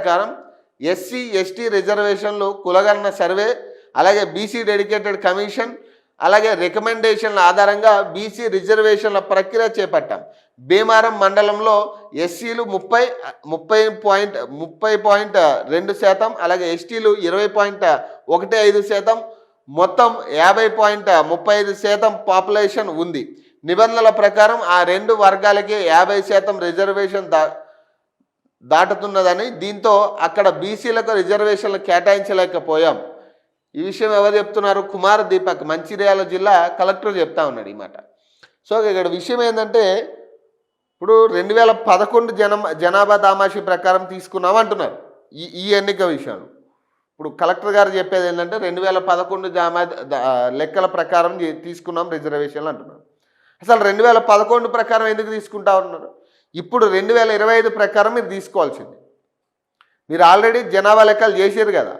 ప్రకారం SC ST రిజర్వేషన్లు కులగణన సర్వే, అలాగే బీసీ డెడికేటెడ్ కమిషన్, అలాగే రికమెండేషన్ల ఆధారంగా బీసీ రిజర్వేషన్ల ప్రక్రియ చేపట్టాం. భీమారం మండలంలో ఎస్సీలు 30.2%, అలాగే ఎస్టీలు 20.15%, మొత్తం 50.35% పాపులేషన్ ఉంది. నిబంధనల ప్రకారం ఆ రెండు వర్గాలకి 50% రిజర్వేషన్ దాటుతున్నదని, దీంతో అక్కడ బీసీలకు రిజర్వేషన్లు కేటాయించలేకపోయాం. ఈ విషయం ఎవరు చెప్తున్నారు? కుమార్ దీపక్, మంచిర్యాల జిల్లా కలెక్టర్ చెప్తా ఉన్నాడు ఈ మాట. సో ఇక్కడ విషయం ఏంటంటే, ఇప్పుడు 2011 జనాభా దామాషి ప్రకారం తీసుకున్నాం అంటున్నారు ఈ ఎన్నిక విషయాలు. ఇప్పుడు కలెక్టర్ గారు చెప్పేది ఏంటంటే 2011 లెక్కల ప్రకారం తీసుకున్నాం రిజర్వేషన్లు అంటున్నారు. అసలు 2011 ప్రకారం ఎందుకు తీసుకుంటా ఉన్నారు? ఇప్పుడు 2025 ప్రకారం మీరు తీసుకోవాల్సింది. మీరు ఆల్రెడీ జనాభా లెక్కలు చేసారు కదా,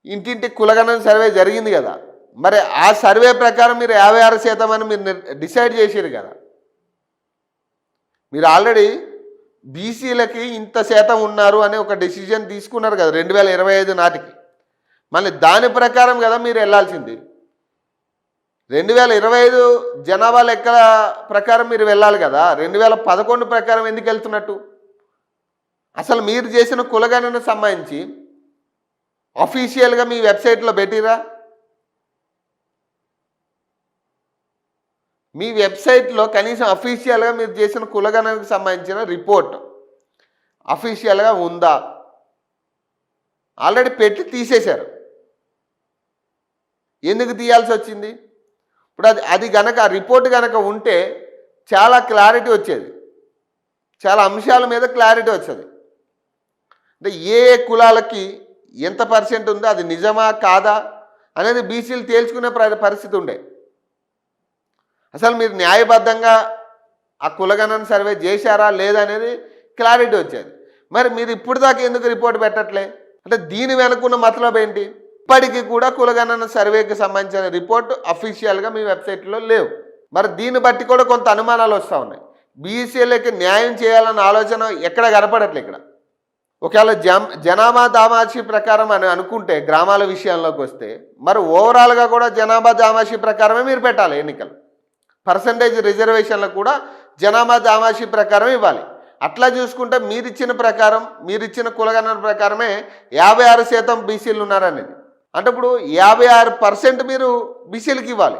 ఇంటింటి కులగణన సర్వే జరిగింది కదా, మరి ఆ సర్వే ప్రకారం మీరు 56% అని మీరు డిసైడ్ చేసారు కదా. మీరు ఆల్రెడీ బీసీలకి ఇంత శాతం ఉన్నారు అనే ఒక డెసిజన్ తీసుకున్నారు కదా 2025 నాటికి. మళ్ళీ దాని ప్రకారం కదా మీరు వెళ్ళాల్సింది. 2025 జనాభా లెక్కల ప్రకారం మీరు వెళ్ళాలి కదా. 2011 ప్రకారం ఎందుకు వెళ్తున్నట్టు? అసలు మీరు చేసిన కులగణన సంబంధించి అఫీషియల్గా మీ వెబ్సైట్లో పెట్టిరా? మీ వెబ్సైట్లో కనీసం అఫీషియల్గా మీరు చేసిన కులగణనకు సంబంధించిన రిపోర్ట్ అఫీషియల్గా ఉందా? ఆల్రెడీ పెట్టి తీసేశారు. ఎందుకు తీయాల్సి వచ్చింది? ఇప్పుడు అది గనక ఆ రిపోర్ట్ కనుక ఉంటే చాలా క్లారిటీ వచ్చేది, చాలా అంశాల మీద క్లారిటీ వచ్చేది. అంటే ఏ కులాలకి ఎంత పర్సెంట్ ఉందో అది నిజమా కాదా అనేది బీసీలు తేల్చుకునే పరిస్థితి ఉండే. అసలు మీరు న్యాయబద్ధంగా ఆ కులగణన సర్వే చేశారా లేదా అనేది క్లారిటీ వచ్చేది. మరి మీరు ఇప్పుడు దాకా ఎందుకు రిపోర్ట్ పెట్టట్లే? అంటే దీని వెనుకున్న మతలబ్ ఏంటి? ఇప్పటికీ కూడా కులగణన సర్వేకి సంబంధించిన రిపోర్ట్ అఫీషియల్గా మీ వెబ్సైట్లో లేవు. మరి దీన్ని బట్టి కూడా కొంత అనుమానాలు వస్తూ ఉన్నాయి. బీసీలకి న్యాయం చేయాలన్న ఆలోచన ఎక్కడ కనపడట్లే ఇక్కడ. ఒకవేళ జనాభా దామాషి ప్రకారం అని అనుకుంటే గ్రామాల విషయంలోకి వస్తే మరి ఓవరాల్గా కూడా జనాభా దామాషి ప్రకారమే మీరు పెట్టాలి ఎన్నికలు. పర్సంటేజ్ రిజర్వేషన్లకు కూడా జనాభా దామాషి ప్రకారం ఇవ్వాలి. అట్లా చూసుకుంటే మీరిచ్చిన కులగణన ప్రకారమే 56% బీసీలు ఉన్నారనేది. అంటే ఇప్పుడు 56% మీరు బీసీలకు ఇవ్వాలి.